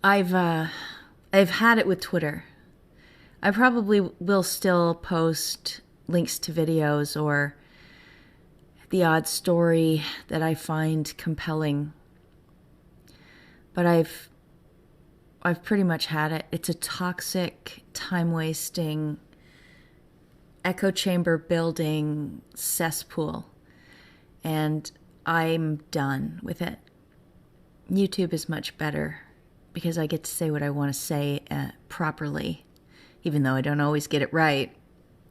I've had it with Twitter. I probably will still post links to videos or the odd story that I find compelling. But I've pretty much had it. It's a toxic, time-wasting, echo chamber building cesspool. And I'm done with it. YouTube is much better because I get to say what I want to say properly, even though I don't always get it right,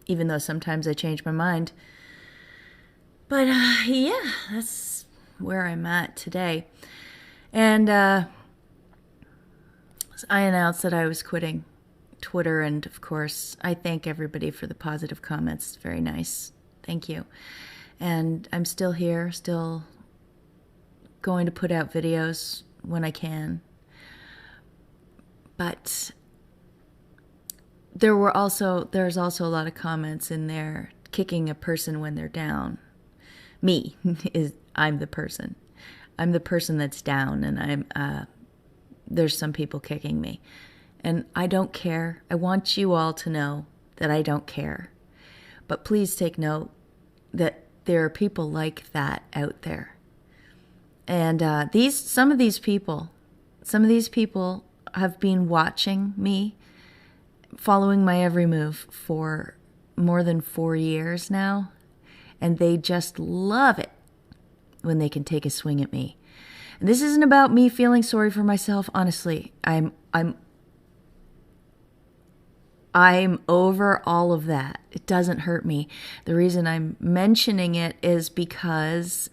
even though sometimes I change my mind. But yeah, that's where I'm at today. And I announced that I was quitting Twitter, and of course, I thank everybody for the positive comments. It's very nice. Thank you. And I'm still here, still going to put out videos when I can. But there's also a lot of comments in there kicking a person when they're down. I'm the person. I'm the person that's down, and there's some people kicking me. And I don't care. I want you all to know that I don't care. But please take note that there are people like that out there. And some of these people have been watching me, following my every move for more than 4 years now. And they just love it when they can take a swing at me. And this isn't about me feeling sorry for myself. Honestly, I'm over all of that. It doesn't hurt me. The reason I'm mentioning it is because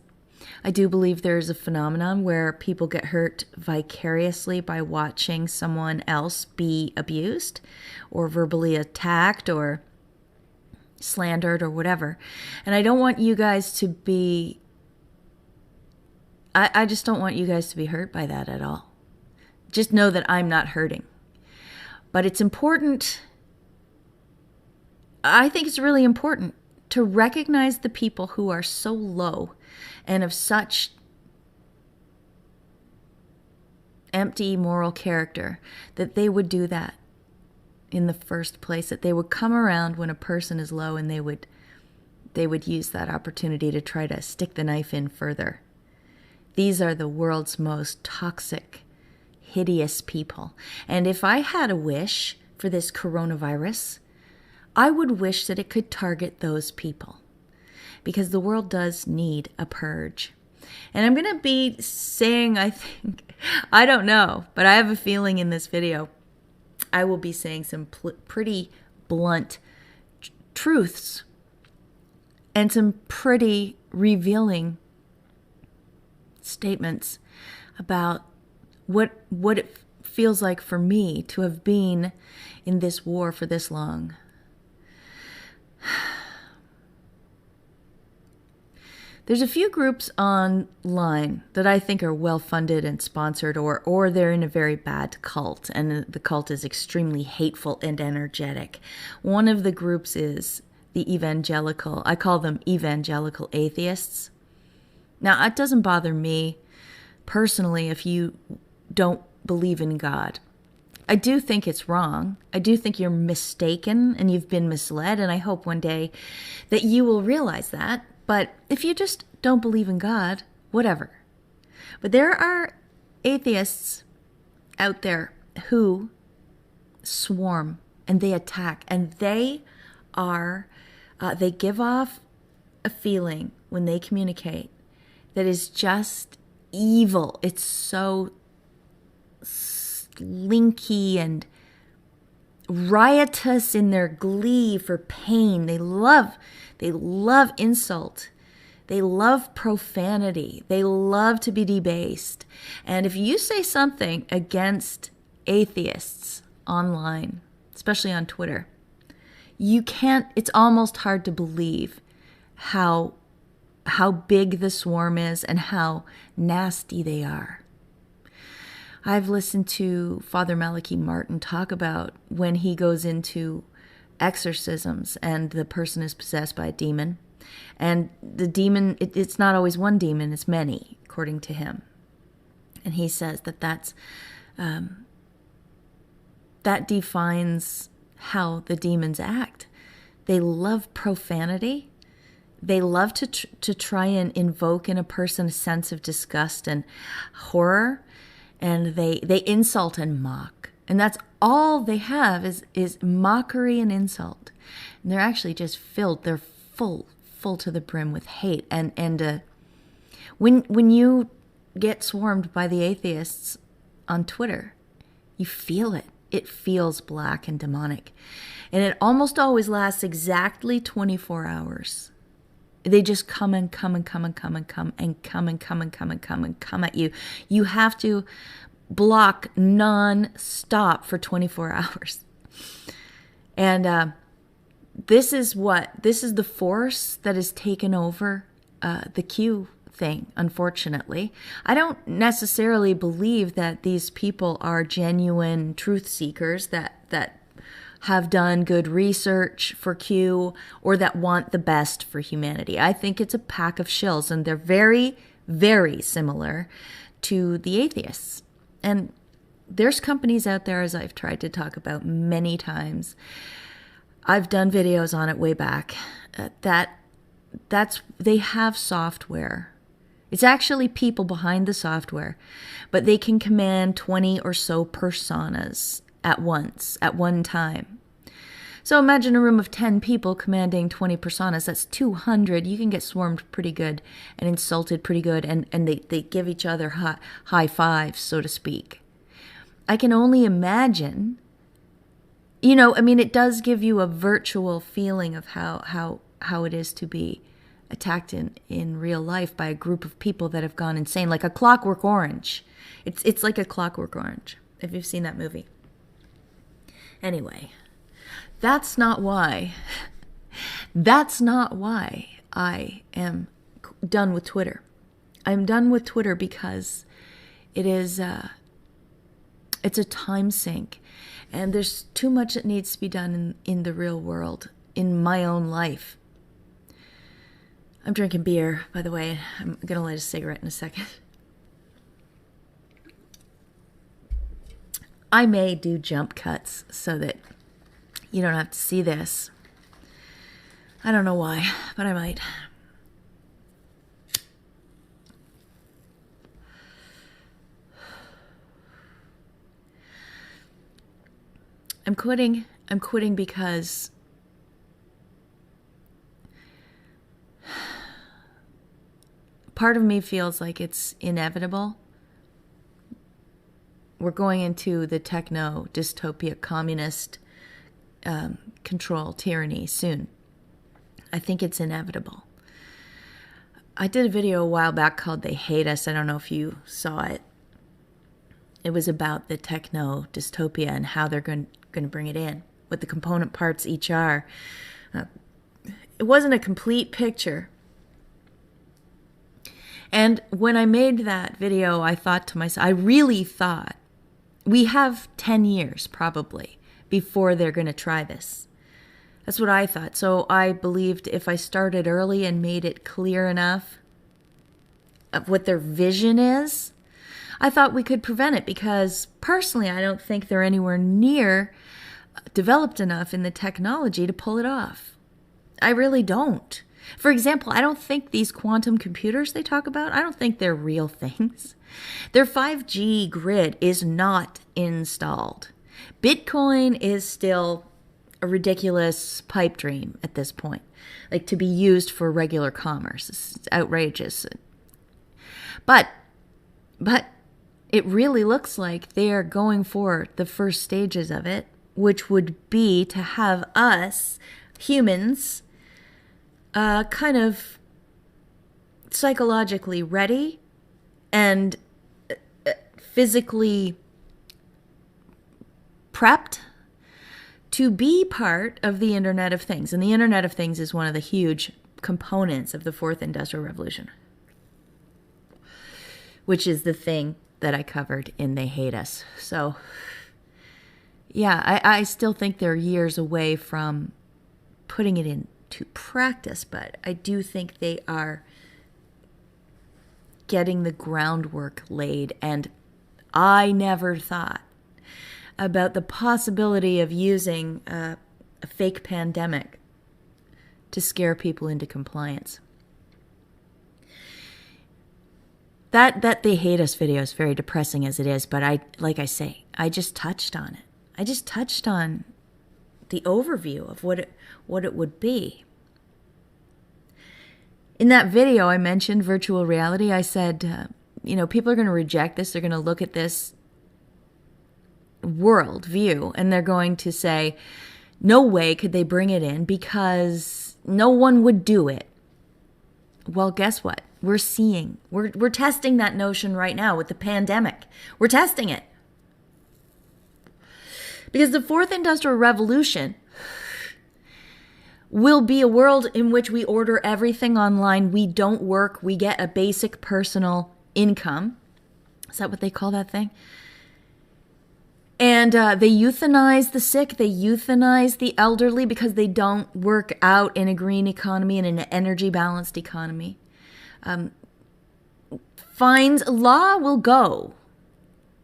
I do believe there's a phenomenon where people get hurt vicariously by watching someone else be abused or verbally attacked or slandered or whatever. And I don't want you guys to be... I just don't want you guys to be hurt by that at all. Just know that I'm not hurting. But it's important... I think it's really important to recognize the people who are so low and of such empty moral character that they would do that in the first place, that they would come around when a person is low and they would use that opportunity to try to stick the knife in further. These are the world's most toxic, hideous people. And if I had a wish for this coronavirus, I would wish that it could target those people, because the world does need a purge. And I'm going to be saying, I don't know, but I have a feeling in this video, I will be saying some pretty blunt truths and some pretty revealing statements about what it feels like for me to have been in this war for this long. There's a few groups online that I think are well-funded and sponsored, or they're in a very bad cult, and the cult is extremely hateful and energetic. One of the groups is the evangelical. I call them evangelical atheists. Now, it doesn't bother me personally if you don't believe in God. I do think it's wrong. I do think you're mistaken and you've been misled, and I hope one day that you will realize that. But if you just don't believe in God, whatever. But there are atheists out there who swarm and they attack, and they give off a feeling when they communicate that is just evil. It's so slinky and riotous in their glee for pain. They love insult. They love profanity. They love to be debased. And if you say something against atheists online, especially on Twitter, it's almost hard to believe how big the swarm is and how nasty they are. I've listened to Father Malachi Martin talk about when he goes into exorcisms and the person is possessed by a demon. And the demon, it's not always one demon, it's many, according to him. And he says that that's that defines how the demons act. They love profanity. They love to try and invoke in a person a sense of disgust and horror. And they insult and mock. And that's all they have is mockery and insult. And they're actually just filled. They're full to the brim with hate. And when you get swarmed by the atheists on Twitter, you feel it. It feels black and demonic. And it almost always lasts exactly 24 hours. They just come and come and come and come and come and come and come and come and come and come at you. You have to block non-stop for 24 hours. And this is the force that has taken over the Q thing, unfortunately. I don't necessarily believe that these people are genuine truth seekers that have done good research for Q or that want the best for humanity. I think it's a pack of shills, and they're very, very similar to the atheists. And there's companies out there, as I've tried to talk about many times. I've done videos on it way back. They have software. It's actually people behind the software, but they can command 20 or so personas at once, at one time. So imagine a room of 10 people commanding 20 personas. That's 200. You can get swarmed pretty good and insulted pretty good, and they give each other high fives, so to speak. I can only imagine, it does give you a virtual feeling of how it is to be attacked in real life by a group of people that have gone insane, like a Clockwork Orange. It's like a Clockwork Orange, if you've seen that movie. Anyway, that's not why I am done with Twitter. I'm done with Twitter because it's a time sink, and there's too much that needs to be done in the real world, in my own life. I'm drinking beer, by the way. I'm going to light a cigarette in a second. I may do jump cuts so that you don't have to see this. I don't know why, but I might. I'm quitting because part of me feels like it's inevitable. We're going into the techno dystopia communist control tyranny soon. I think it's inevitable. I did a video a while back called They Hate Us. I don't know if you saw it. It was about the techno dystopia and how they're going to bring it in, what the component parts each are. It wasn't a complete picture. And when I made that video, I thought to myself, I really thought, we have 10 years probably before they're going to try this. That's what I thought. So I believed if I started early and made it clear enough of what their vision is, I thought we could prevent it, because personally, I don't think they're anywhere near developed enough in the technology to pull it off. I really don't. For example, I don't think these quantum computers they talk about, I don't think they're real things. Their 5G grid is not installed. Bitcoin is still a ridiculous pipe dream at this point, like to be used for regular commerce. It's outrageous. But it really looks like they are going for the first stages of it, which would be to have us humans kind of psychologically ready and physically prepped to be part of the Internet of Things. And the Internet of Things is one of the huge components of the Fourth Industrial Revolution, which is the thing that I covered in They Hate Us. So, yeah, I still think they're years away from putting it into practice, but I do think they are getting the groundwork laid. And I never thought about the possibility of using a fake pandemic to scare people into compliance. That they hate us video is very depressing as it is, but I just touched on it. I just touched on the overview of what it would be. In that video, I mentioned virtual reality. I said, people are going to reject this. They're going to look at this world view and they're going to say, no way could they bring it in because no one would do it. Well, guess what? We're testing that notion right now with the pandemic. We're testing it. Because the fourth industrial revolution will be a world in which we order everything online. We don't work. We get a basic personal income. Is that what they call that thing? And they euthanize the sick. They euthanize the elderly because they don't work out in a green economy and in an energy balanced economy. Law will go.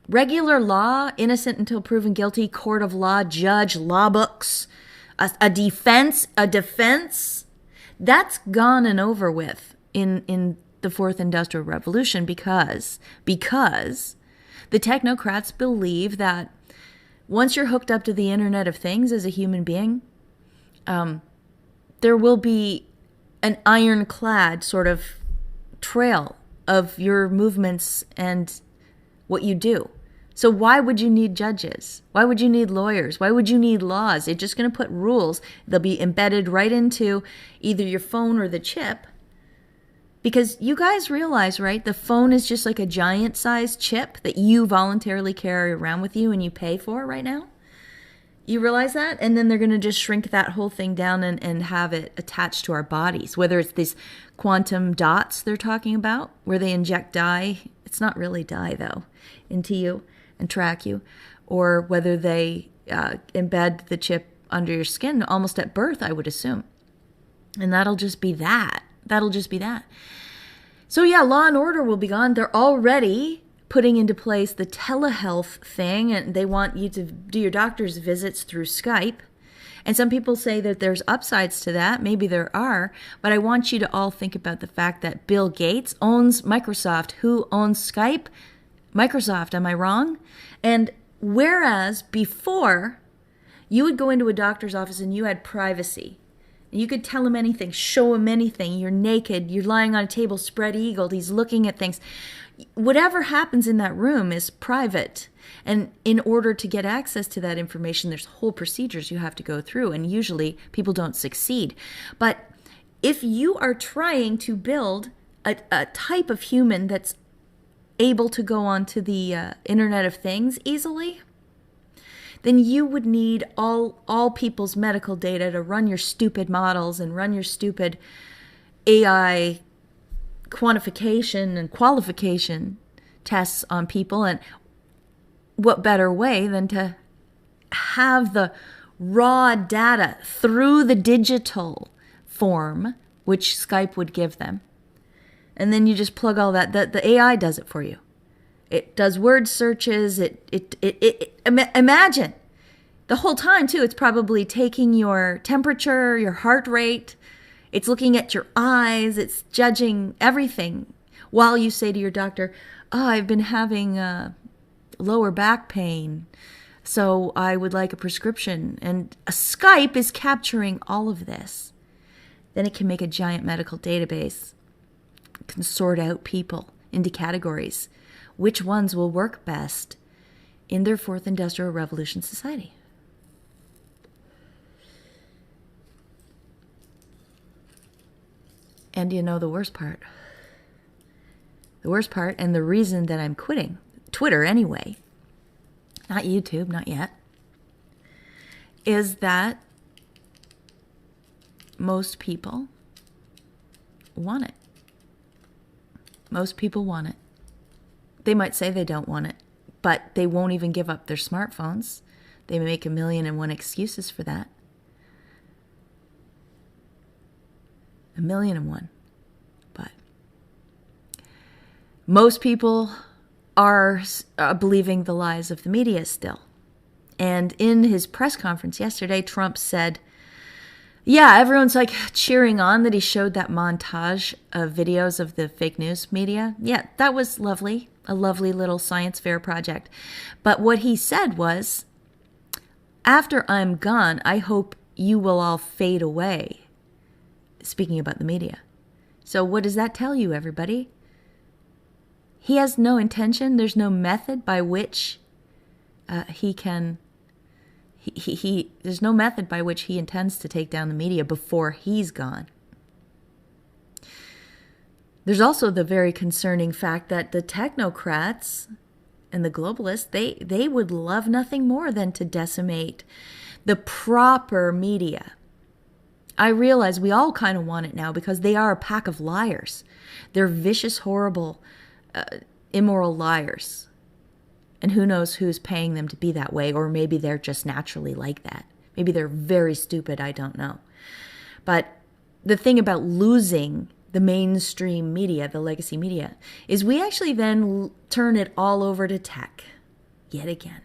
Regular law, innocent until proven guilty, court of law, judge, law books, a defense, that's gone and over with in the fourth industrial revolution because the technocrats believe that once you're hooked up to the Internet of Things as a human being, there will be an ironclad sort of trail of your movements and what you do. So why would you need judges? Why would you need lawyers? Why would you need laws? It's just going to put rules. They'll be embedded right into either your phone or the chip. Because you guys realize, right? The phone is just like a giant-sized chip that you voluntarily carry around with you and you pay for right now. You realize that? And then they're going to just shrink that whole thing down and have it attached to our bodies. Whether it's these quantum dots they're talking about, where they inject dye. It's not really dye, though, into you and track you. Or whether they embed the chip under your skin almost at birth, I would assume. And that'll just be that. So yeah, law and order will be gone. They're already putting into place the telehealth thing, and they want you to do your doctor's visits through Skype. And some people say that there's upsides to that. Maybe there are. But I want you to all think about the fact that Bill Gates owns Microsoft. Who owns Skype? Microsoft. Am I wrong? And whereas before, you would go into a doctor's office and you had privacy. You could tell him anything, show him anything. You're naked. You're lying on a table, spread-eagled. He's looking at things. Whatever happens in that room is private. And in order to get access to that information, there's whole procedures you have to go through. And usually people don't succeed. But if you are trying to build a type of human that's able to go onto the Internet of Things easily, then you would need all people's medical data to run your stupid models and run your stupid AI quantification and qualification tests on people. And what better way than to have the raw data through the digital form, which Skype would give them. And then you just plug all that. The AI does it for you. It does word searches. Imagine the whole time too. It's probably taking your temperature, your heart rate. It's looking at your eyes. It's judging everything while you say to your doctor, "Oh, I've been having lower back pain, so I would like a prescription." And a Skype is capturing all of this. Then it can make a giant medical database. It can sort out people into categories. Which ones will work best in their fourth industrial revolution society? And you know the worst part? The worst part, and the reason that I'm quitting Twitter anyway, not YouTube, not yet, is that most people want it. Most people want it. They might say they don't want it, but they won't even give up their smartphones. They make 1,000,001 excuses for that. 1,000,001. But most people are believing the lies of the media still. And in his press conference yesterday, Trump said, yeah, everyone's like cheering on that he showed that montage of videos of the fake news media. Yeah, that was lovely. A lovely little science fair project. But what he said was, after I'm gone, I hope you will all fade away. Speaking about the media. So what does that tell you, everybody? He has no intention. There's no method by which he can... there's no method by which he intends to take down the media before he's gone. There's also the very concerning fact that the technocrats and the globalists, they would love nothing more than to decimate the proper media. I realize we all kind of want it now because they are a pack of liars. They're vicious, horrible, immoral liars. And who knows who's paying them to be that way, or maybe they're just naturally like that. Maybe they're very stupid, I don't know. But the thing about losing the mainstream media, the legacy media, is we actually then turn it all over to tech. Yet again.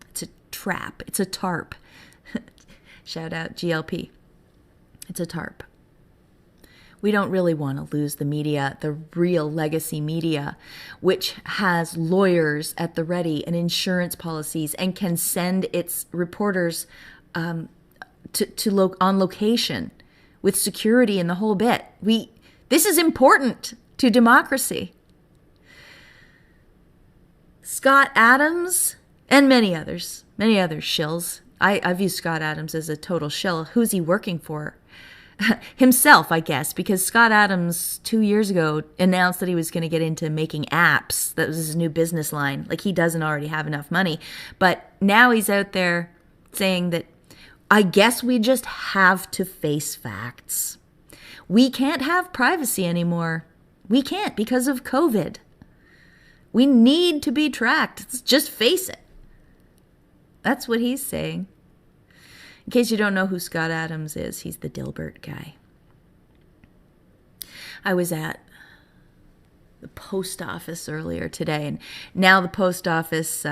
It's a trap. It's a TARP. Shout out GLP. It's a TARP. We don't really want to lose the media, the real legacy media, which has lawyers at the ready and insurance policies and can send its reporters on location with security and the whole bit. This is important to democracy. Scott Adams and many others shills. I view Scott Adams as a total shill. Who's he working for? Himself, I guess, because Scott Adams 2 years ago announced that he was going to get into making apps. That was his new business line. Like, he doesn't already have enough money. But now he's out there saying that, I guess we just have to face facts. We can't have privacy anymore. We can't because of COVID. We need to be tracked. Let's just face it. That's what he's saying. In case you don't know who Scott Adams is, he's the Dilbert guy. I was at the post office earlier today, and now the post office,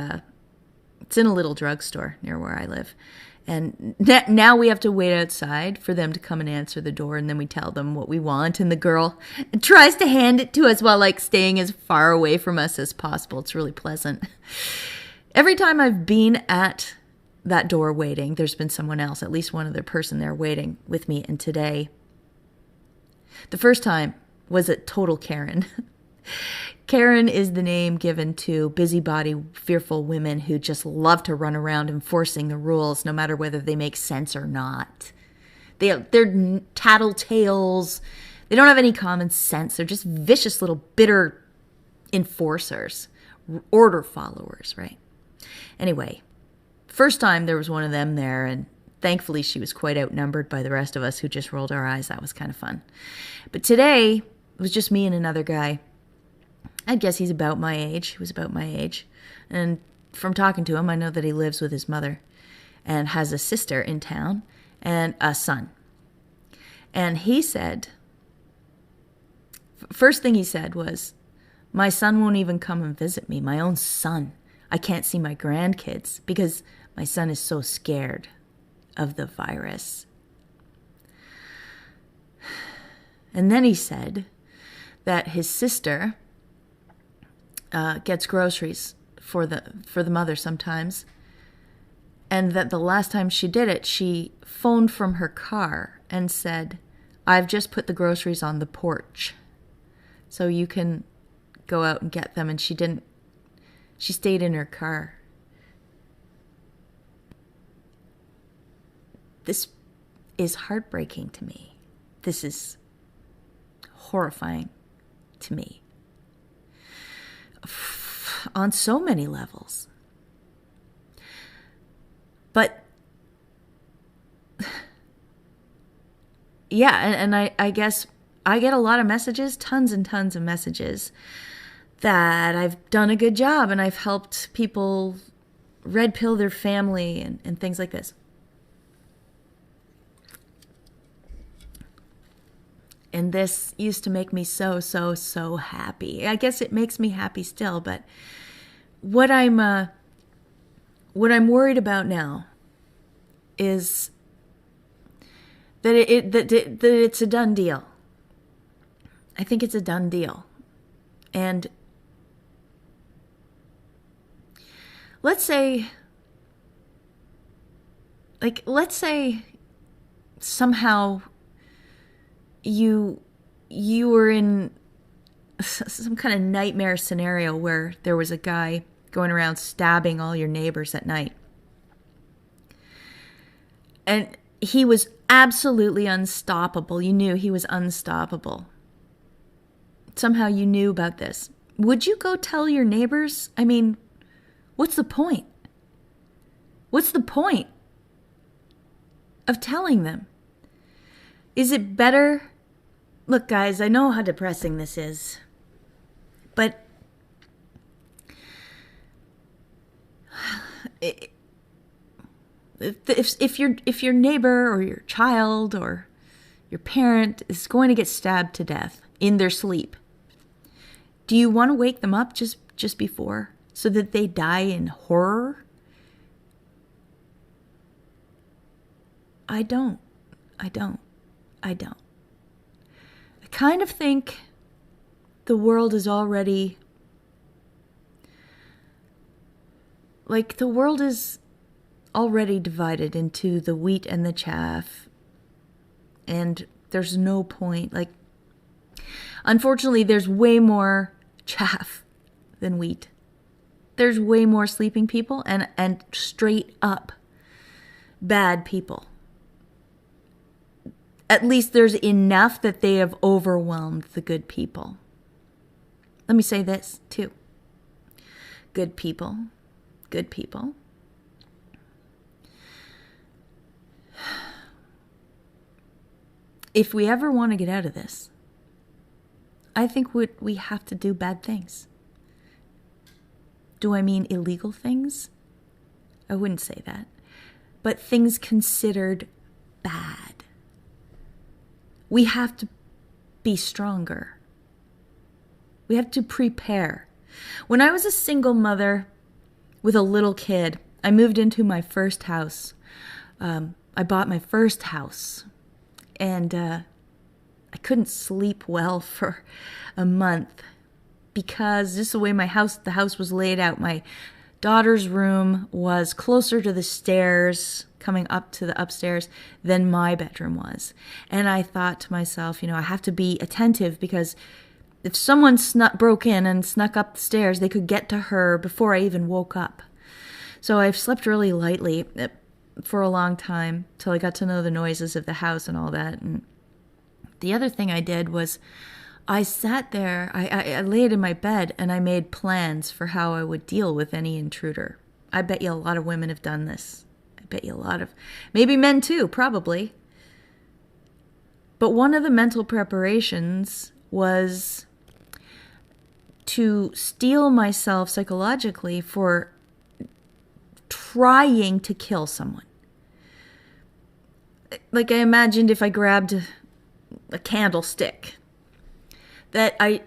it's in a little drugstore near where I live. And now we have to wait outside for them to come and answer the door, and then we tell them what we want, and the girl tries to hand it to us while like staying as far away from us as possible. It's really pleasant. Every time I've been at that door waiting, there's been someone else, at least one other person there waiting with me. And today, the first time was a total Karen. Karen is the name given to busybody, fearful women who just love to run around enforcing the rules, no matter whether they make sense or not. They're tattletales. They don't have any common sense. They're just vicious little bitter enforcers, order followers, right? Anyway, first time there was one of them there, and thankfully she was quite outnumbered by the rest of us who just rolled our eyes. That was kind of fun. But today, it was just me and another guy. I guess he's about my age. He was about my age. And from talking to him, I know that he lives with his mother and has a sister in town and a son. And he said, first thing he said was, my son won't even come and visit me, my own son. I can't see my grandkids because my son is so scared of the virus. And then he said that his sister gets groceries for the mother sometimes, and that the last time she did it, she phoned from her car and said, I've just put the groceries on the porch, so you can go out and get them. And she didn't. She stayed in her car. This is heartbreaking to me. This is horrifying to me. On so many levels. But yeah, and I guess I get a lot of messages, tons and tons of messages, that I've done a good job and I've helped people red pill their family and things like this. And this used to make me so, so, so happy. I guess it makes me happy still, but what I'm What I'm worried about now is that it's a done deal. I think it's a done deal. And let's say somehow you were in some kind of nightmare scenario where there was a guy going around stabbing all your neighbors at night. And he was absolutely unstoppable. You knew he was unstoppable. Somehow you knew about this. Would you go tell your neighbors? I mean, what's the point? What's the point of telling them? Is it better? Look, guys, I know how depressing this is, but if your neighbor or your child or your parent is going to get stabbed to death in their sleep, do you want to wake them up just before so that they die in horror? I don't. I kind of think the world is already, divided into the wheat and the chaff. And there's no point. Unfortunately, there's way more chaff than wheat. There's way more sleeping people and straight up bad people. At least there's enough that they have overwhelmed the good people. Let me say this too. Good people. If we ever want to get out of this, I think we have to do bad things. Do I mean illegal things? I wouldn't say that. But things considered bad. We have to be stronger. We have to prepare. When I was a single mother with a little kid, I moved into my first house. I bought my first house. And I couldn't sleep well for a month because just the way the house was laid out, my daughter's room was closer to the stairs coming up to the upstairs than my bedroom was. And I thought to myself, I have to be attentive because if someone broke in and snuck up the stairs, they could get to her before I even woke up. So I've slept really lightly for a long time till I got to know the noises of the house and all that. And the other thing I did was I sat there, I laid in my bed and I made plans for how I would deal with any intruder. I bet you a lot of women have done this. I bet you a lot of, maybe men too, probably. But one of the mental preparations was to steel myself psychologically for trying to kill someone. I imagined if I grabbed a candlestick, that I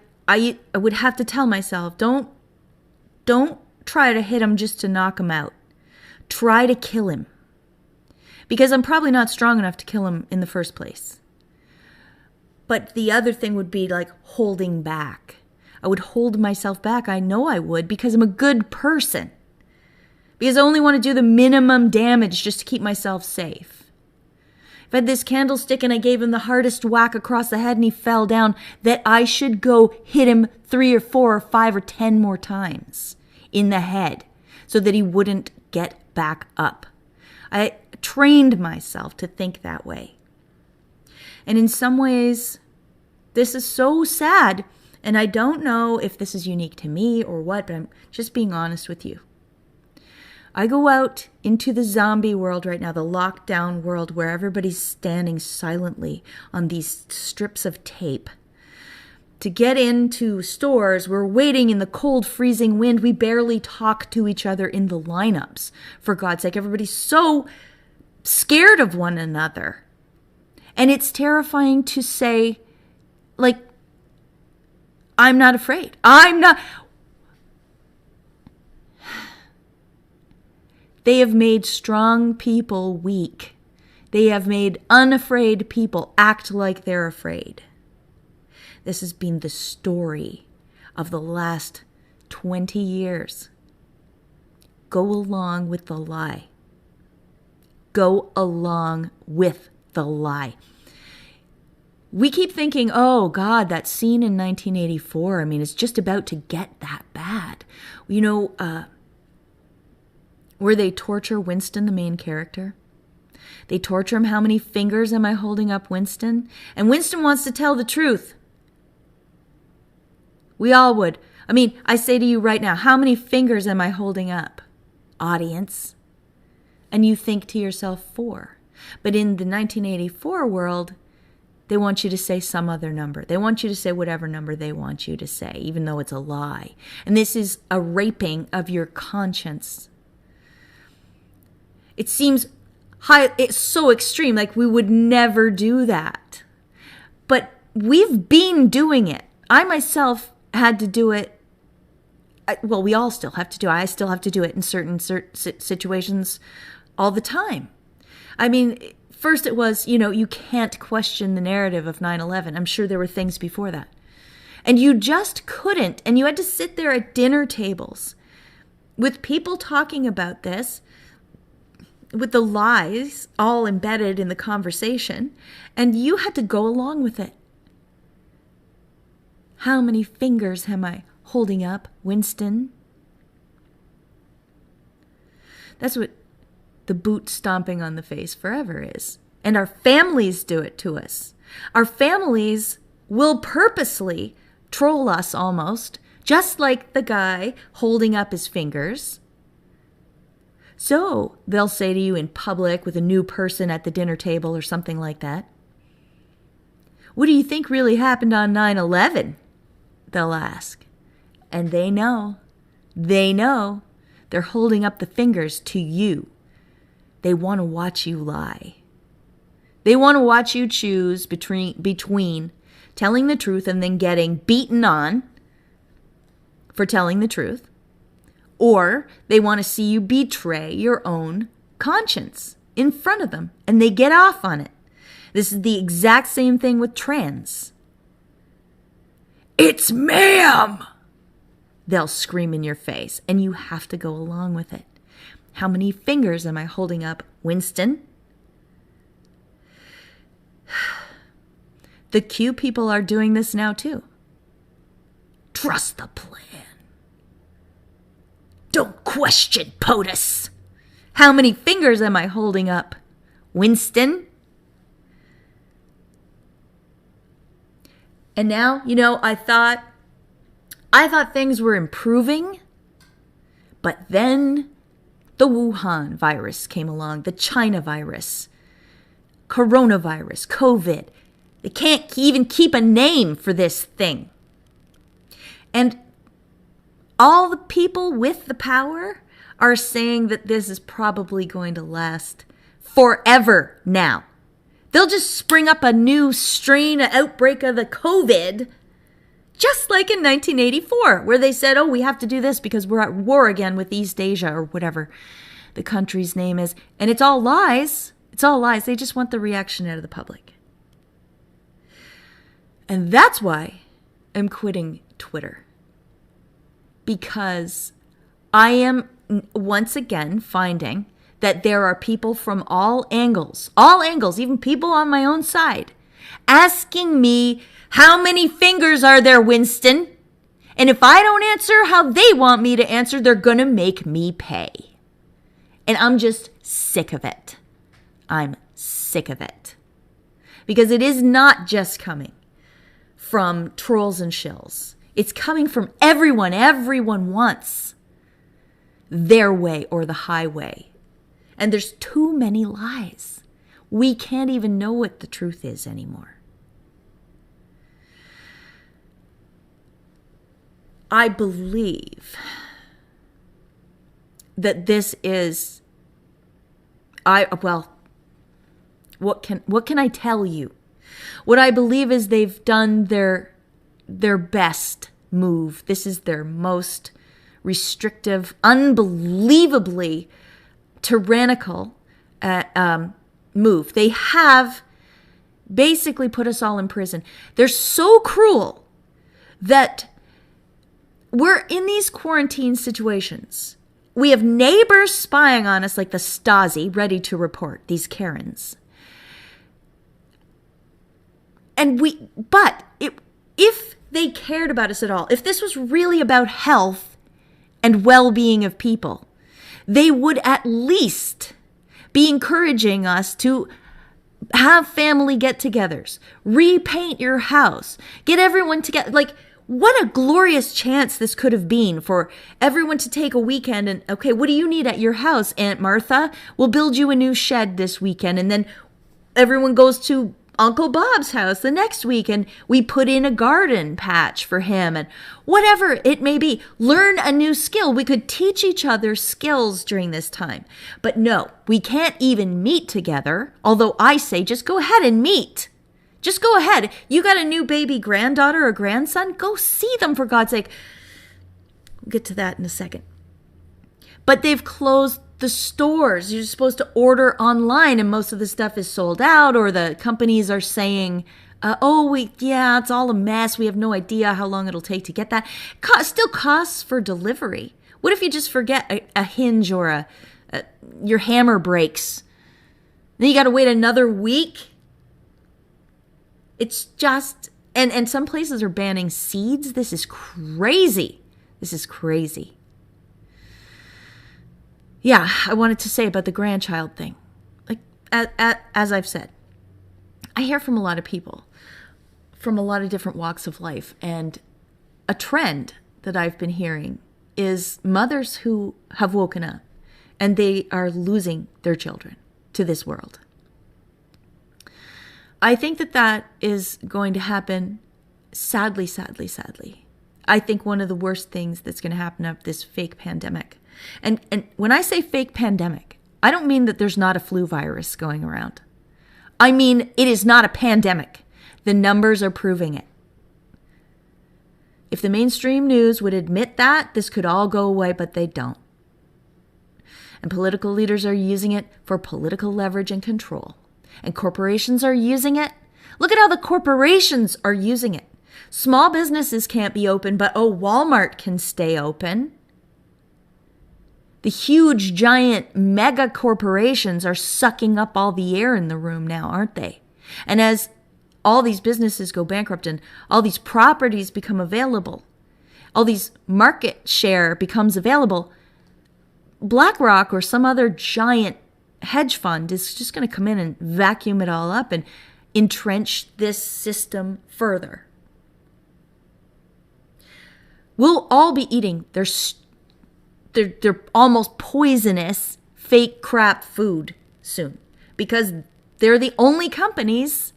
would have to tell myself, don't try to hit him just to knock him out. Try to kill him. Because I'm probably not strong enough to kill him in the first place. But the other thing would be holding back. I would hold myself back. I know I would because I'm a good person. Because I only want to do the minimum damage just to keep myself safe. If I had this candlestick and I gave him the hardest whack across the head and he fell down, that I should go hit him 3 or 4 or 5 or 10 more times in the head so that he wouldn't get back up. I trained myself to think that way. And in some ways, this is so sad. And I don't know if this is unique to me or what, but I'm just being honest with you. I go out into the zombie world right now, the lockdown world where everybody's standing silently on these strips of tape. To get into stores, we're waiting in the cold, freezing wind. We barely talk to each other in the lineups. For God's sake, everybody's so scared of one another. And it's terrifying to say, I'm not afraid. I'm not. They have made strong people weak. They have made unafraid people act like they're afraid. This has been the story of the last 20 years. Go along with the lie. Go along with the lie. We keep thinking, oh God, that scene in 1984, I mean, it's just about to get that bad. You know, where they torture Winston, the main character. They torture him. How many fingers am I holding up, Winston? And Winston wants to tell the truth. We all would. I mean, I say to you right now, how many fingers am I holding up, audience? And you think to yourself, 4. But in the 1984 world, they want you to say some other number. They want you to say whatever number they want you to say, even though it's a lie. And this is a raping of your conscience. It seems it's so extreme, like we would never do that. But we've been doing it. I myself had to do it. Well, we all still have to do it. I still have to do it in certain situations all the time. I mean, first it was, you can't question the narrative of 9/11. I'm sure there were things before that. And you just couldn't. And you had to sit there at dinner tables with people talking about this, with the lies all embedded in the conversation, and you had to go along with it. How many fingers am I holding up, Winston? That's what the boot stomping on the face forever is. And our families do it to us. Our families will purposely troll us almost, just like the guy holding up his fingers. So they'll say to you in public with a new person at the dinner table or something like that, what do you think really happened on 9/11? They'll ask. And they know. They're holding up the fingers to you. They want to watch you lie. They want to watch you choose between telling the truth and then getting beaten on for telling the truth, or they want to see you betray your own conscience in front of them, and they get off on it. This is the exact same thing with trans. It's ma'am! They'll scream in your face, and you have to go along with it. How many fingers am I holding up, Winston? The Q people are doing this now too. Trust the plan. Don't question POTUS. How many fingers am I holding up, Winston? And now, I thought things were improving, but then the Wuhan virus came along, the China virus, coronavirus, COVID. They can't even keep a name for this thing. And all the people with the power are saying that this is probably going to last forever now. They'll just spring up a new strain, an outbreak of the COVID, just like in 1984, where they said, oh, we have to do this because we're at war again with East Asia or whatever the country's name is. And it's all lies. It's all lies. They just want the reaction out of the public. And that's why I'm quitting Twitter. Because I am once again finding that there are people from all angles, even people on my own side, asking me, how many fingers are there, Winston? And if I don't answer how they want me to answer, they're going to make me pay. And I'm just sick of it. I'm sick of it. Because it is not just coming from trolls and shills. It's coming from everyone. Everyone wants their way or the highway. And there's too many lies. We can't even know what the truth is anymore. I believe that this is, what can I tell you? What I believe is they've done their best move. This is their most restrictive, unbelievably tyrannical move. They have basically put us all in prison. They're so cruel that we're in these quarantine situations. We have neighbors spying on us like the Stasi, ready to report, these Karens. But if they cared about us at all, if this was really about health and well-being of people, they would at least be encouraging us to have family get-togethers, repaint your house, get everyone together. Like, what a glorious chance this could have been for everyone to take a weekend and, okay, what do you need at your house, Aunt Martha? We'll build you a new shed this weekend. And then everyone goes to Uncle Bob's house the next week and we put in a garden patch for him and whatever it may be. Learn a new skill. We could teach each other skills during this time. But no, we can't even meet together. Although I say just go ahead and meet. Just go ahead. You got a new baby granddaughter or grandson? Go see them, for God's sake. We'll get to that in a second. But they've closed the stores. You're supposed to order online and most of the stuff is sold out, or the companies are saying, it's all a mess. We have no idea how long it'll take to get that. Still costs for delivery. What if you just forget a hinge or your hammer breaks? Then you got to wait another week? It's just, and some places are banning seeds. This is crazy. This is crazy. Yeah, I wanted to say about the grandchild thing. Like, as I've said, I hear from a lot of people from a lot of different walks of life. And a trend that I've been hearing is mothers who have woken up and they are losing their children to this world. I think that is going to happen, sadly, sadly, sadly. I think one of the worst things that's going to happen of this fake pandemic. And when I say fake pandemic, I don't mean that there's not a flu virus going around. I mean, it is not a pandemic. The numbers are proving it. If the mainstream news would admit that, this could all go away, but they don't. And political leaders are using it for political leverage and control. And corporations are using it. Look at how the corporations are using it. Small businesses can't be open, but Walmart can stay open. The huge, giant, mega corporations are sucking up all the air in the room now, aren't they? And as all these businesses go bankrupt and all these properties become available, all these market share becomes available, BlackRock or some other giant hedge fund is just going to come in and vacuum it all up and entrench this system further. We'll all be eating their almost poisonous fake crap food soon because they're the only companies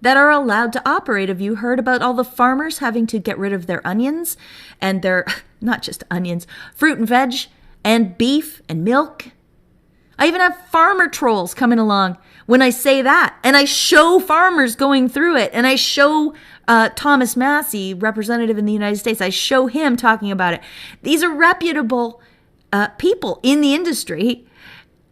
that are allowed to operate. Have you heard about all the farmers having to get rid of their onions and their, not just onions, fruit and veg and beef and milk? I even have farmer trolls coming along when I say that. And I show farmers going through it. And I show Thomas Massey, representative in the United States, I show him talking about it. These are reputable people in the industry.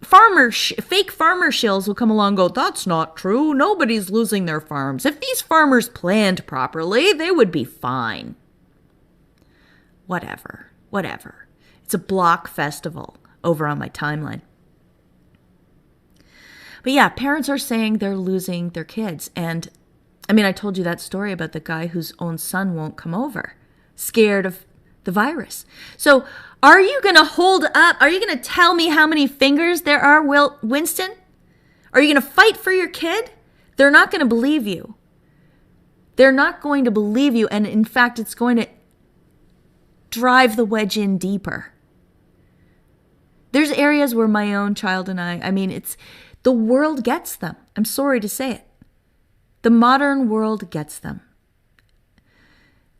Fake farmer shills will come along and go, that's not true. Nobody's losing their farms. If these farmers planned properly, they would be fine. Whatever. It's a block festival over on my timeline. But yeah, parents are saying they're losing their kids. And I mean, I told you that story about the guy whose own son won't come over, scared of the virus. So are you going to hold up? Are you going to tell me how many fingers there are, Winston? Are you going to fight for your kid? They're not going to believe you. They're not going to believe you. And in fact, it's going to drive the wedge in deeper. There's areas where my own child and I mean, the world gets them. I'm sorry to say it. The modern world gets them.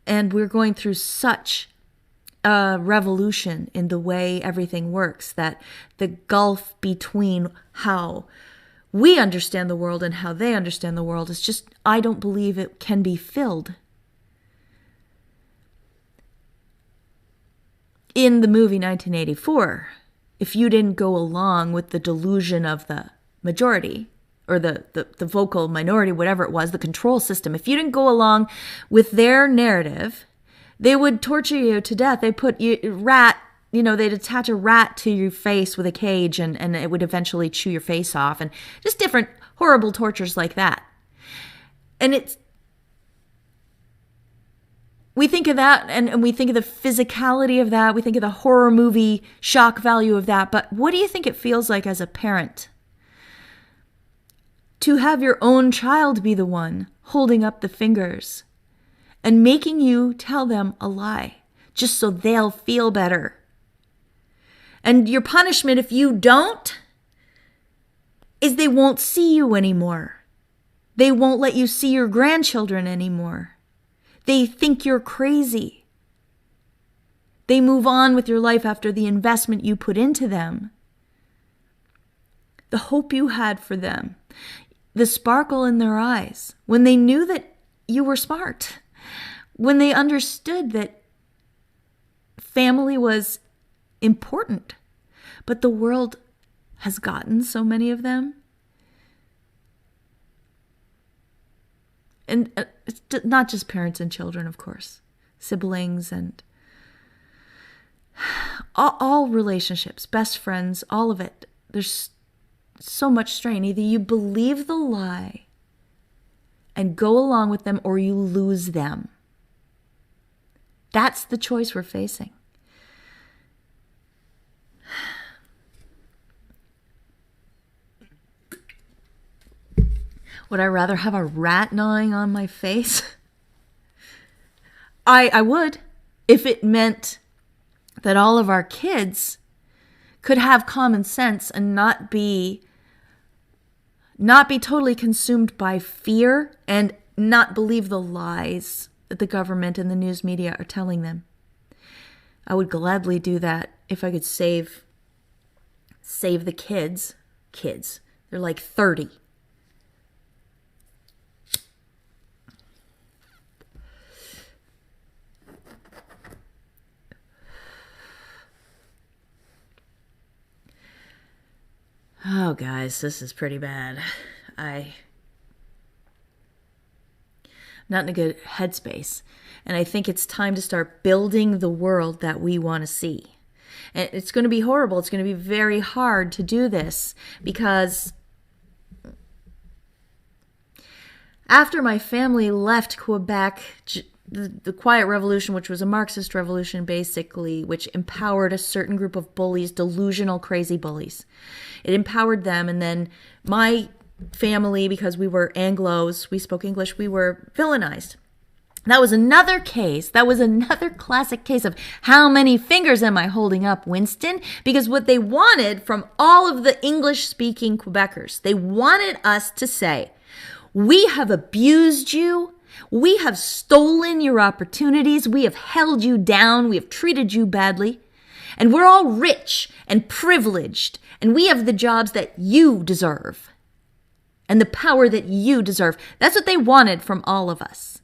And we're going through such a revolution in the way everything works that the gulf between how we understand the world and how they understand the world is just, I don't believe it can be filled. In the movie 1984, if you didn't go along with the delusion of the majority or the vocal minority, whatever it was, the control system. If you didn't go along with their narrative, they would torture you to death. They put they'd attach a rat to your face with a cage and it would eventually chew your face off, and just different horrible tortures like that. And we think of that and we think of the physicality of that. We think of the horror movie shock value of that. But what do you think it feels like as a parent to have your own child be the one holding up the fingers and making you tell them a lie just so they'll feel better? And your punishment, if you don't, is they won't see you anymore. They won't let you see your grandchildren anymore. They think you're crazy. They move on with your life after the investment you put into them. The hope you had for them. The sparkle in their eyes when they knew that you were smart. When they understood that family was important. But the world has gotten so many of them. And it's not just parents and children, of course. Siblings and all relationships, best friends, all of it. There's so much strain. Either you believe the lie and go along with them, or you lose them. That's the choice we're facing. Would I rather have a rat gnawing on my face? I would, if it meant that all of our kids could have common sense and not be totally consumed by fear and not believe the lies that the government and the news media are telling them. I would gladly do that if I could save the kids. Kids. They're like 30. Oh, guys, this is pretty bad. I'm not in a good headspace. And I think it's time to start building the world that we want to see. And it's going to be horrible. It's going to be very hard to do this because after my family left Quebec, the Quiet Revolution, which was a Marxist revolution basically, which empowered a certain group of bullies, delusional, crazy bullies. It empowered them, and then my family, because we were Anglos, we spoke English, we were villainized. That was another case. That was another classic case of how many fingers am I holding up, Winston? Because what they wanted from all of the English-speaking Quebecers, they wanted us to say, we have abused you. We have stolen your opportunities. We have held you down. We have treated you badly. And we're all rich and privileged. And we have the jobs that you deserve. And the power that you deserve. That's what they wanted from all of us.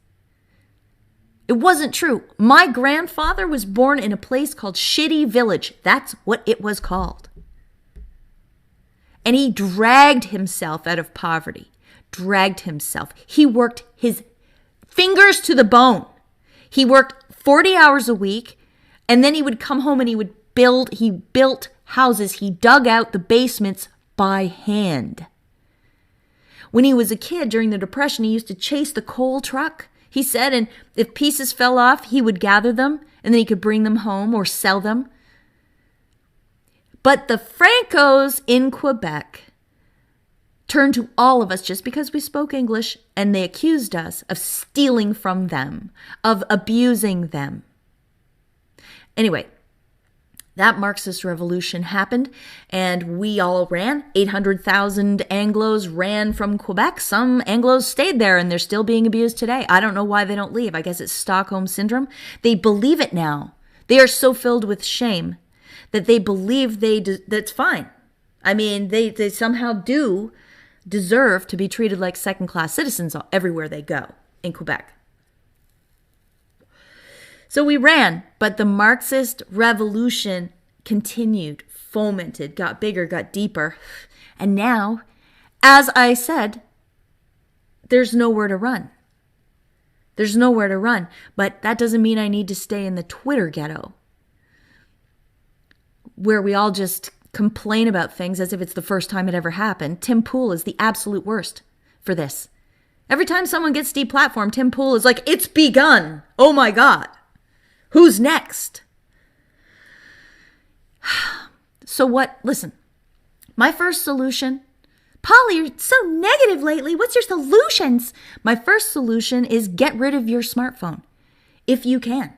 It wasn't true. My grandfather was born in a place called Shitty Village. That's what it was called. And he dragged himself out of poverty. Dragged himself. He worked his fingers to the bone. He worked 40 hours a week, and then he would come home and he built houses. He dug out the basements by hand. When he was a kid during the Depression, he used to chase the coal truck, he said, and if pieces fell off, he would gather them, and then he could bring them home or sell them. But the Francos in Quebec turned to all of us just because we spoke English, and they accused us of stealing from them, of abusing them. Anyway, that Marxist revolution happened, and we all ran. 800,000 Anglos ran from Quebec. Some Anglos stayed there, and they're still being abused today. I don't know why they don't leave. I guess it's Stockholm Syndrome. They believe it now. They are so filled with shame that they believe that's fine. I mean, they somehow do deserve to be treated like second-class citizens everywhere they go in Quebec. So we ran, but the Marxist revolution continued fomented, got bigger, got deeper. And now, as I said, there's nowhere to run. There's nowhere to run. But that doesn't mean I need to stay in the Twitter ghetto, where we all just complain about things as if it's the first time it ever happened. Tim Pool is the absolute worst for this. Every time someone gets deplatformed, Tim Pool is like, it's begun. Oh my God. Who's next? So what? Listen, my first solution, Polly, you're so negative lately. What's your solutions? My first solution is get rid of your smartphone if you can.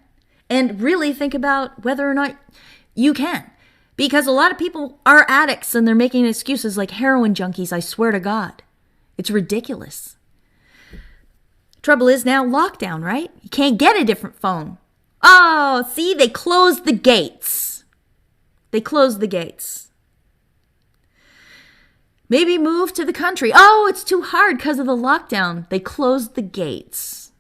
And really think about whether or not you can. Because a lot of people are addicts and they're making excuses like heroin junkies, I swear to God. It's ridiculous. Trouble is now lockdown, right? You can't get a different phone. Oh, see, they closed the gates. They closed the gates. Maybe move to the country. Oh, it's too hard because of the lockdown. They closed the gates.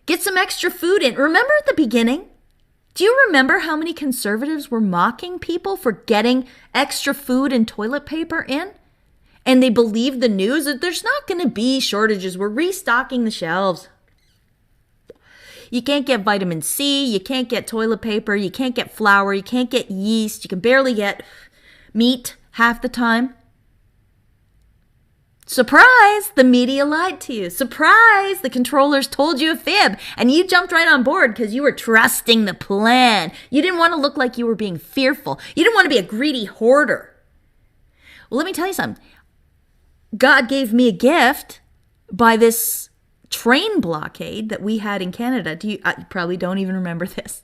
Get some extra food in. Remember at the beginning? Do you remember how many conservatives were mocking people for getting extra food and toilet paper in? And they believed the news that there's not going to be shortages. We're restocking the shelves. You can't get vitamin C. You can't get toilet paper. You can't get flour. You can't get yeast. You can barely get meat half the time. Surprise! The media lied to you. Surprise! The controllers told you a fib. And you jumped right on board because you were trusting the plan. You didn't want to look like you were being fearful. You didn't want to be a greedy hoarder. Well, let me tell you something. God gave me a gift by this train blockade that we had in Canada. You probably don't even remember this.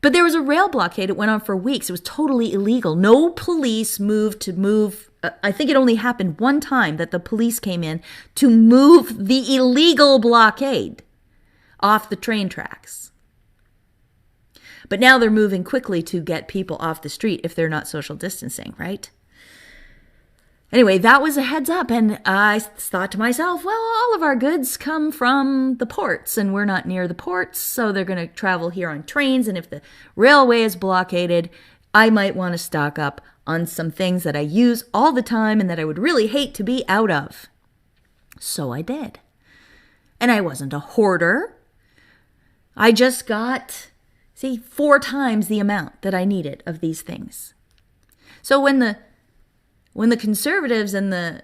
But there was a rail blockade. It went on for weeks. It was totally illegal. No police moved to move. I think it only happened one time that the police came in to move the illegal blockade off the train tracks. But now they're moving quickly to get people off the street if they're not social distancing, right? Anyway, that was a heads up, and I thought to myself, well, all of our goods come from the ports, and we're not near the ports, so they're going to travel here on trains, and if the railway is blockaded, I might want to stock up on some things that I use all the time and that I would really hate to be out of. So I did. And I wasn't a hoarder. I just got, 4 times the amount that I needed of these things. So when the conservatives and the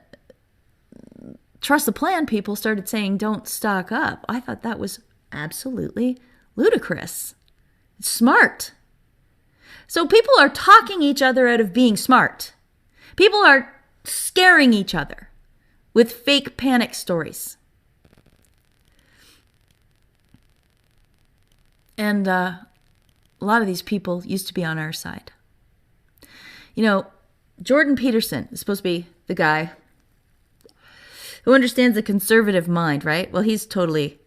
trust the plan people started saying don't stock up, I thought that was absolutely ludicrous. It's smart. So people are talking each other out of being smart. People are scaring each other with fake panic stories. And a lot of these people used to be on our side. You know, Jordan Peterson is supposed to be the guy who understands the conservative mind, right? Well, he's totally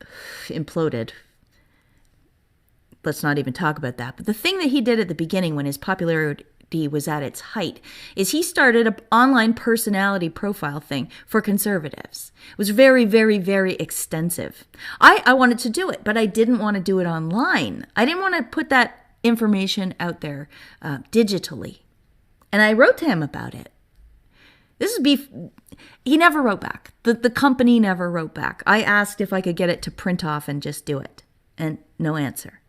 imploded. Let's not even talk about that. But the thing that he did at the beginning when his popularity was at its height is he started an online personality profile thing for conservatives. It was very, very, very extensive. I wanted to do it, but I didn't want to do it online. I didn't want to put that information out there digitally. And I wrote to him about it. He never wrote back. The company never wrote back. I asked if I could get it to print off and just do it. And no answer.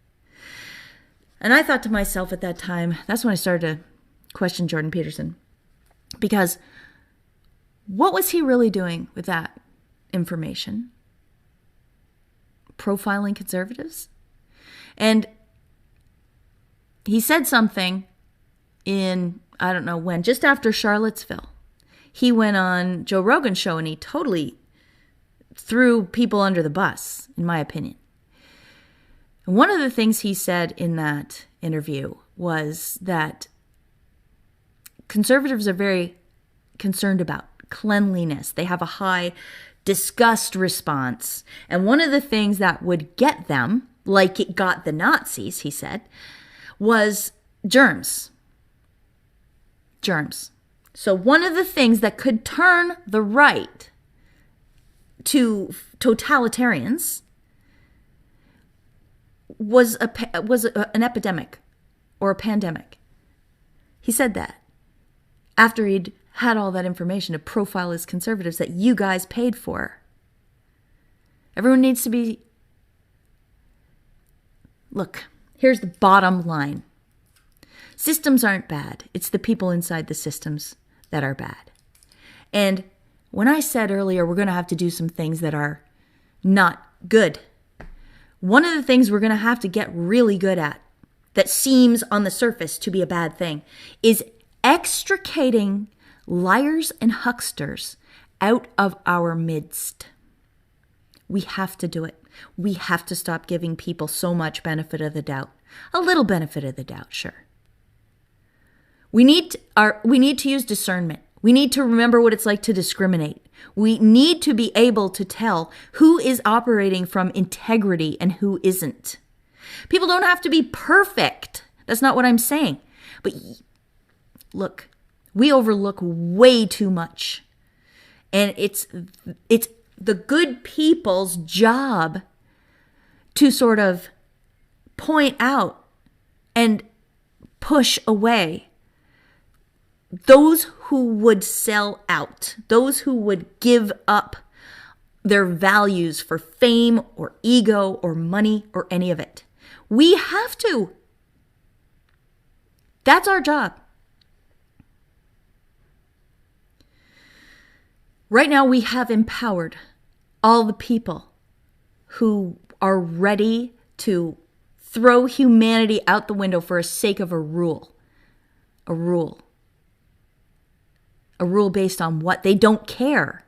And I thought to myself at that time, that's when I started to question Jordan Peterson. Because what was he really doing with that information? Profiling conservatives? And he said something in, I don't know when, just after Charlottesville. He went on Joe Rogan's show and he totally threw people under the bus, in my opinion. And one of the things he said in that interview was that conservatives are very concerned about cleanliness. They have a high disgust response. And one of the things that would get them, like it got the Nazis, he said, was germs. Germs. So one of the things that could turn the right to totalitarians was an epidemic or a pandemic. He said that after he'd had all that information to profile his conservatives that you guys paid for. Everyone needs to be... Look, here's the bottom line. Systems aren't bad. It's the people inside the systems that are bad. And when I said earlier we're going to have to do some things that are not good, one of the things we're going to have to get really good at, that seems on the surface to be a bad thing, is extricating liars and hucksters out of our midst. We have to do it. We have to stop giving people so much benefit of the doubt. A little benefit of the doubt, sure. We need to use discernment. We need to remember what it's like to discriminate. We need to be able to tell who is operating from integrity and who isn't. People don't have to be perfect. That's not what I'm saying. But look, we overlook way too much. And it's the good people's job to sort of point out and push away those who would sell out, those who would give up their values for fame or ego or money or any of it. We have to. That's our job. Right now, we have empowered all the people who are ready to throw humanity out the window for the sake of a rule. A rule. A rule based on what? They don't care.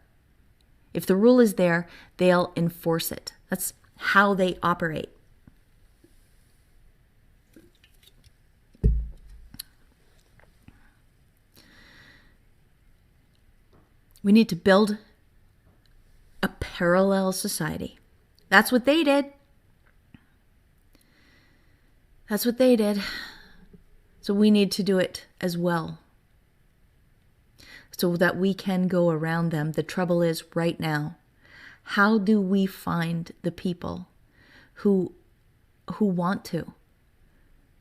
If the rule is there, they'll enforce it. That's how they operate. We need to build a parallel society. That's what they did. That's what they did. So we need to do it as well, so that we can go around them. The trouble is right now, how do we find the people who want to,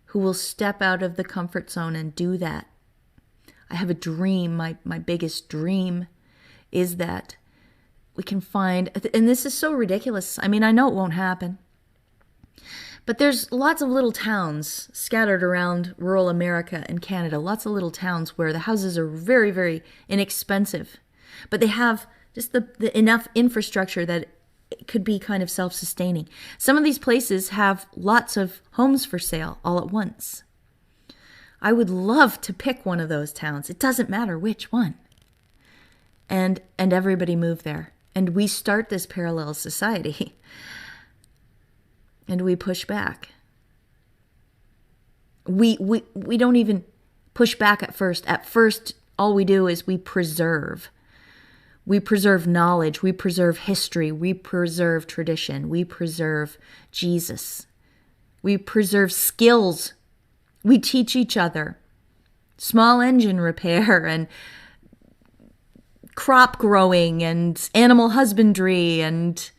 who will step out of the comfort zone and do that? I have a dream. My biggest dream is that we can find, and this is so ridiculous. I mean, I know it won't happen, but there's lots of little towns scattered around rural America and Canada, lots of little towns where the houses are very, very inexpensive, but they have just the enough infrastructure that it could be kind of self-sustaining. Some of these places have lots of homes for sale all at once. I would love to pick one of those towns. It doesn't matter which one. And everybody move there. And we start this parallel society. And we push back. We don't even push back at first. At first, all we do is we preserve. We preserve knowledge. We preserve history. We preserve tradition. We preserve Jesus. We preserve skills. We teach each other small engine repair and crop growing and animal husbandry and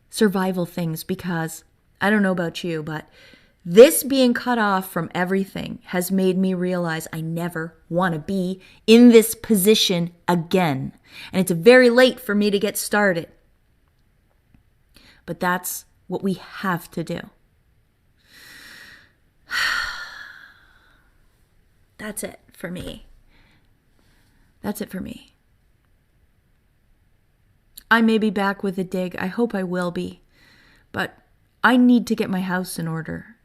survival things, because I don't know about you, but this being cut off from everything has made me realize I never want to be in this position again. And it's very late for me to get started. But that's what we have to do. That's it for me. That's it for me. I may be back with a dig. I hope I will be. But I need to get my house in order.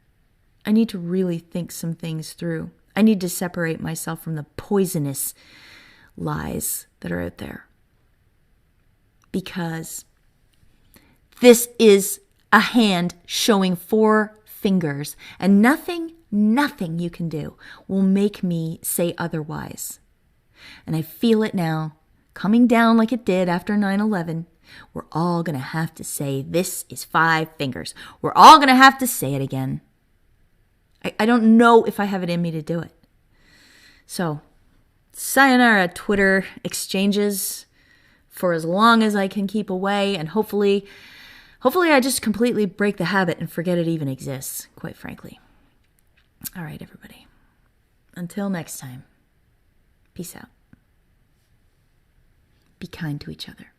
I need to really think some things through. I need to separate myself from the poisonous lies that are out there. Because this is a hand showing 4 fingers, and nothing you can do will make me say otherwise. And I feel it now, coming down like it did after 9/11. We're all going to have to say, this is 5 fingers. We're all going to have to say it again. I don't know if I have it in me to do it. So, sayonara Twitter exchanges for as long as I can keep away, and hopefully I just completely break the habit and forget it even exists, quite frankly. All right, everybody. Until next time. Peace out. Be kind to each other.